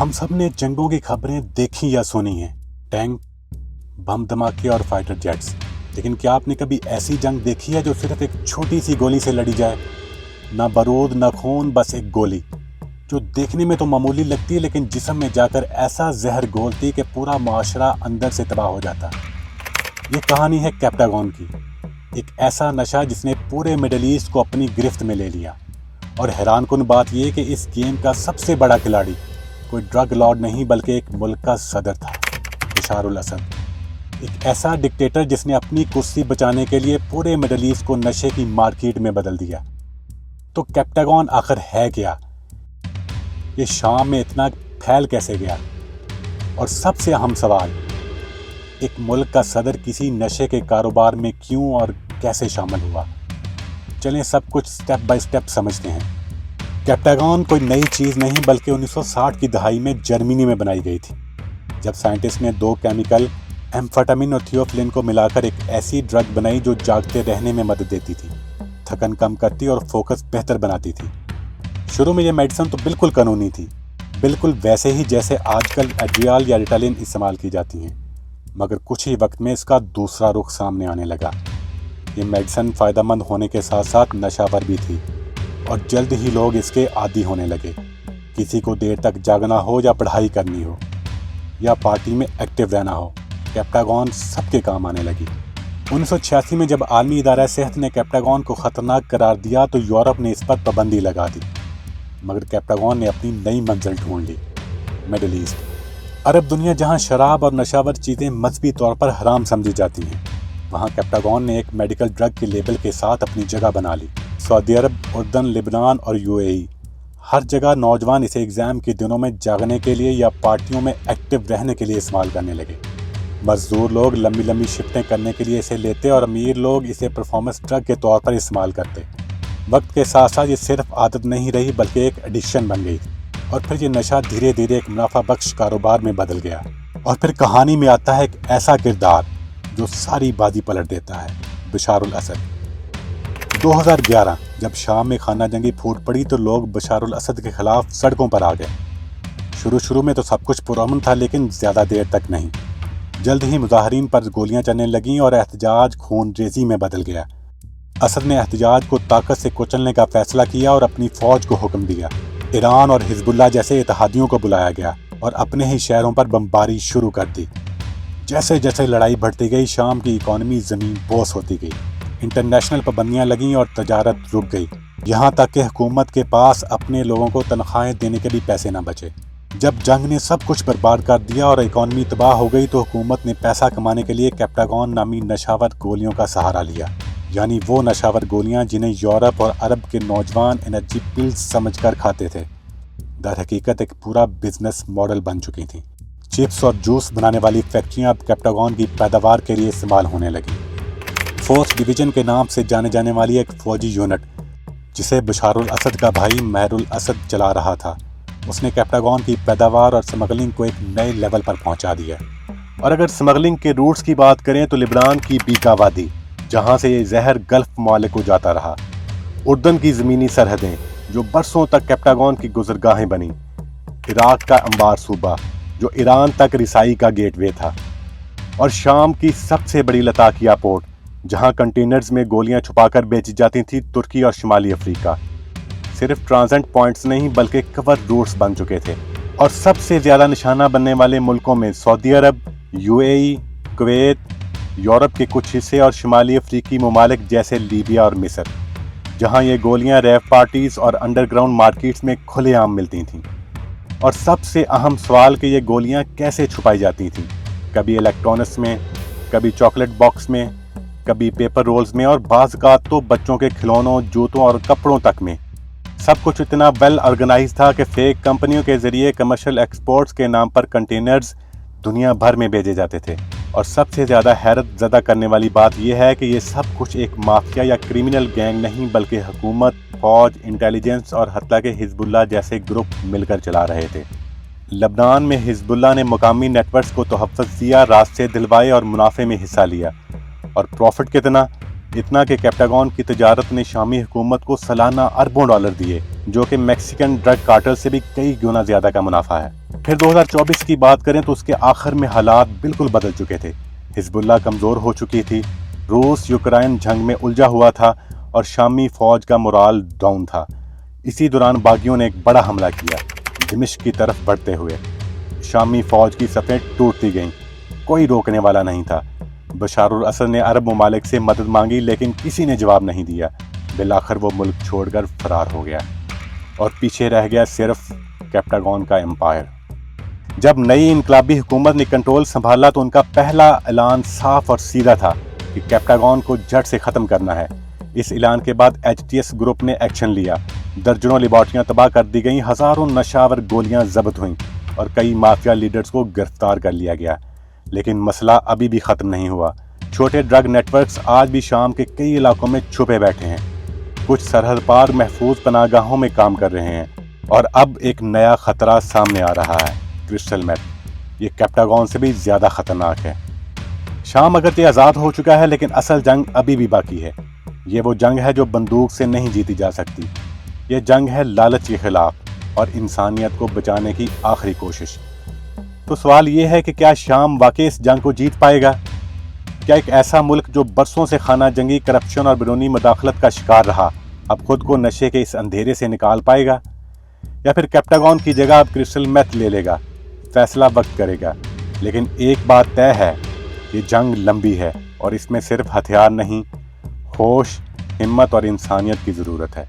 हम सब ने जंगों की खबरें देखी या सुनी हैं, टैंक, बम धमाके और फाइटर जेट्स। लेकिन क्या आपने कभी ऐसी जंग देखी है जो सिर्फ एक छोटी सी गोली से लड़ी जाए? ना बारूद ना खून, बस एक गोली जो देखने में तो मामूली लगती है लेकिन जिस्म में जाकर ऐसा जहर घोलती कि पूरा माशरा अंदर से तबाह हो जाता। ये कहानी है कैप्टागॉन की, एक ऐसा नशा जिसने पूरे मिडिल ईस्ट को अपनी गिरफ्त में ले लिया। और हैरानकुन बात यह कि इस गेम का सबसे बड़ा खिलाड़ी कोई ड्रग लॉर्ड नहीं बल्कि एक मुल्क का सदर था, बशार उल असद, एक ऐसा डिक्टेटर जिसने अपनी कुर्सी बचाने के लिए पूरे मिडिल ईस्ट को नशे की मार्केट में बदल दिया। तो कैप्टागॉन आखिर है क्या? ये शाम में इतना फैल कैसे गया? और सबसे अहम सवाल, एक मुल्क का सदर किसी नशे के कारोबार में क्यों और कैसे शामिल हुआ? चलें सब कुछ स्टेप बाय स्टेप समझते हैं। कैप्टागॉन कोई नई चीज़ नहीं बल्कि 1960 की दहाई में जर्मनी में बनाई गई थी, जब साइंटिस्ट ने दो केमिकल एम्फेटामिन और थियोफिलिन को मिलाकर एक ऐसी ड्रग बनाई जो जागते रहने में मदद देती थी, थकन कम करती और फोकस बेहतर बनाती थी। शुरू में ये मेडिसिन तो बिल्कुल कानूनी थी, बिल्कुल वैसे ही जैसे आजकल एड्रियाल या रिटालिन इस्तेमाल की जाती हैं, मगर कुछ ही वक्त में इसका दूसरा रुख सामने आने लगा। ये मेडिसिन फ़ायदेमंद होने के साथ साथ नशावर भी थी और जल्द ही लोग इसके आदी होने लगे। किसी को देर तक जागना हो या पढ़ाई करनी हो या पार्टी में एक्टिव रहना हो, कैप्टागॉन सबके काम आने लगी। 1986 में जब आलमी इदारा सेहत ने कैप्टागॉन को ख़तरनाक करार दिया तो यूरोप ने इस पर पाबंदी लगा दी, मगर कैप्टागॉन ने अपनी नई मंजिल ढूंढ ली, मिडिल ईस्ट। अरब दुनिया जहां शराब और नशावर चीज़ें मजहबी तौर पर हराम समझी जाती हैं, वहां कैप्टागॉन ने एक मेडिकल ड्रग के लेबल के साथ अपनी जगह बना ली। सऊदी अरब, उर्दन, लिबनान और यूएई, हर जगह नौजवान इसे एग्ज़ाम के दिनों में जागने के लिए या पार्टियों में एक्टिव रहने के लिए इस्तेमाल करने लगे। मजदूर लोग लंबी लंबी शिफ्टें करने के लिए इसे लेते और अमीर लोग इसे परफॉर्मेंस ड्रग के तौर पर इस्तेमाल करते। वक्त के साथ साथ ये सिर्फ आदत नहीं रही बल्कि एक एडिक्शन बन गई और फिर ये नशा धीरे धीरे एक मुनाफा बख्श कारोबार में बदल गया। और फिर कहानी में आता है एक ऐसा किरदार जो सारी बाजी पलट देता है, बशार उल असद। 2011 जब शाम में खाना जंगी फूट पड़ी तो लोग बशार उल असद के खिलाफ सड़कों पर आ गए। शुरू में तो सब कुछ पुरअमन था लेकिन ज़्यादा देर तक नहीं। जल्द ही मुजाहरीन पर गोलियां चलने लगीं और एहतजाज खून रेजी में बदल गया। असद ने एहतजाज को ताकत से कुचलने का फैसला किया और अपनी फ़ौज को हुक्म दिया। ईरान और हिजबुल्लाह जैसे इत्तेहादियों को बुलाया गया और अपने ही शहरों पर बमबारी शुरू कर दी। जैसे जैसे लड़ाई बढ़ती गई, शाम की इकॉनमी ज़मीन बोस होती गई, इंटरनेशनल पाबंदियां लगीं और तजारत रुक गई, यहाँ तक कि हुकूमत के पास अपने लोगों को तनख्वाहें देने के भी पैसे न बचे। जब जंग ने सब कुछ बर्बाद कर दिया और इकॉनमी तबाह हो गई तो हुकूमत ने पैसा कमाने के लिए कैप्टागॉन नामी नशावर गोलियों का सहारा लिया, यानी वो नशावर गोलियां जिन्हें यूरोप और अरब के नौजवान एनर्जी पिल्स समझकर खाते थे, दर हकीकत एक पूरा बिजनेस मॉडल बन चुकी थी। चिप्स और जूस बनाने वाली फैक्ट्रियां अब कैप्टागॉन की पैदावार के लिए इस्तेमाल होने लगी। फोर्थ डिवीज़न के नाम से जाने जाने वाली एक फ़ौजी यूनिट जिसे बशार उल असद का भाई महर उल असद चला रहा था, उसने कैप्टागॉन की पैदावार और स्मगलिंग को एक नए लेवल पर पहुंचा दिया। और अगर स्मगलिंग के रूट्स की बात करें तो लिबनान की बीका वादी, जहां से ये जहर गल्फ ममालिक को जाता रहा, उर्दन की ज़मीनी सरहदें जो बरसों तक कैप्टागॉन की गुजरगाहें बनी, इराक का अंबार सूबा जो ईरान तक रिसाई का गेटवे था, और शाम की सबसे बड़ी लताकिया पोर्ट जहां कंटेनर्स में गोलियां छुपाकर बेची जाती थी, तुर्की और शुमाली अफ्रीका सिर्फ ट्रांजिट पॉइंट्स नहीं बल्कि कवर रूट्स बन चुके थे। और सबसे ज़्यादा निशाना बनने वाले मुल्कों में सऊदी अरब, यूएई, कुवैत, यूरोप के कुछ हिस्से और शुमाली अफ्रीकी ममालिक जैसे लीबिया और मिस्र, जहां ये गोलियां रेव पार्टीज़ और अंडरग्राउंड मार्केट्स में खुलेआम मिलती थीं। और सबसे अहम सवाल कि ये गोलियां कैसे छुपाई जाती थीं, कभी इलेक्ट्रॉनिक्स में, कभी चॉकलेट बॉक्स में, कभी पेपर रोल्स में और बाज़ औक़ात तो बच्चों के खिलौनों, जूतों और कपड़ों तक में। सब कुछ इतना वेल ऑर्गेनाइज था कि फेक कंपनियों के ज़रिए कमर्शियल एक्सपोर्ट्स के नाम पर कंटेनर्स दुनिया भर में भेजे जाते थे। और सबसे ज़्यादा हैरत ज़दा करने वाली बात यह है कि ये सब कुछ एक माफिया या क्रिमिनल गैंग नहीं बल्कि हुकूमत, फ़ौज, इंटेलिजेंस और हत्ता के हिजबुल्लाह जैसे ग्रुप मिलकर चला रहे थे। लबनान में हिजबुल्लाह ने मुकामी नेटवर्क्स को तहफ़्फ़ुज़ दिया, रास्ते दिलवाए और मुनाफे में हिस्सा लिया। और प्रॉफिट कितना? इतना कि कैप्टागॉन की तजारत ने शामी हुकूमत को सालाना अरबों डॉलर दिए, जो कि मैक्सिकन ड्रग कार्टेल से भी कई गुना ज़्यादा का मुनाफा है। پھر 2024 کی بات کریں تو اس کے آخر میں حالات بالکل بدل چکے تھے۔ حزب اللہ کمزور ہو چکی تھی، روس یوکرائن جنگ میں الجھا ہوا تھا اور شامی فوج کا مورال ڈاؤن تھا۔ اسی دوران باغیوں نے ایک بڑا حملہ کیا، دمشق کی طرف بڑھتے ہوئے۔ شامی فوج کی صفیں ٹوٹتی گئیں، کوئی روکنے والا نہیں تھا۔ بشار الاسد نے عرب ممالک سے مدد مانگی لیکن کسی نے جواب نہیں دیا۔ بالآخر وہ ملک چھوڑ کر فرار ہو گیا اور پیچھے رہ گیا صرف کیپٹاگون کا امپائر۔ جب نئی انقلابی حکومت نے کنٹرول سنبھالا تو ان کا پہلا اعلان صاف اور سیدھا تھا کہ کیپٹاگون کو جڑ سے ختم کرنا ہے۔ اس اعلان کے بعد ایچ ٹی ایس گروپ نے ایکشن لیا، درجنوں لیبارٹریاں تباہ کر دی گئیں، ہزاروں نشاور گولیاں ضبط ہوئیں اور کئی مافیا لیڈرز کو گرفتار کر لیا گیا۔ لیکن مسئلہ ابھی بھی ختم نہیں ہوا۔ چھوٹے ڈرگ نیٹ ورکس آج بھی شام کے کئی علاقوں میں چھپے بیٹھے ہیں، کچھ سرحد پار محفوظ پناہ گاہوں میں کام کر رہے ہیں، اور اب ایک نیا خطرہ سامنے آ رہا ہے، کرسٹل میتھ۔ یہ کیپٹاگون سے بھی زیادہ خطرناک ہے۔ شام اگرچہ آزاد ہو چکا ہے لیکن اصل جنگ ابھی بھی باقی ہے۔ یہ وہ جنگ ہے جو بندوق سے نہیں جیتی جا سکتی۔ یہ جنگ ہے لالچ کے خلاف اور انسانیت کو بچانے کی آخری کوشش۔ تو سوال یہ ہے کہ کیا شام واقعی اس جنگ کو جیت پائے گا؟ کیا ایک ایسا ملک جو برسوں سے خانہ جنگی، کرپشن اور بیرونی مداخلت کا شکار رہا، اب خود کو نشے کے اس اندھیرے سے نکال پائے گا؟ یا پھر کیپٹاگون کی جگہ اب کرسٹل میتھ لے لے گا؟ فیصلہ وقت کرے گا۔ لیکن ایک بات طے ہے، یہ جنگ لمبی ہے اور اس میں صرف ہتھیار نہیں، ہوش، ہمت اور انسانیت کی ضرورت ہے۔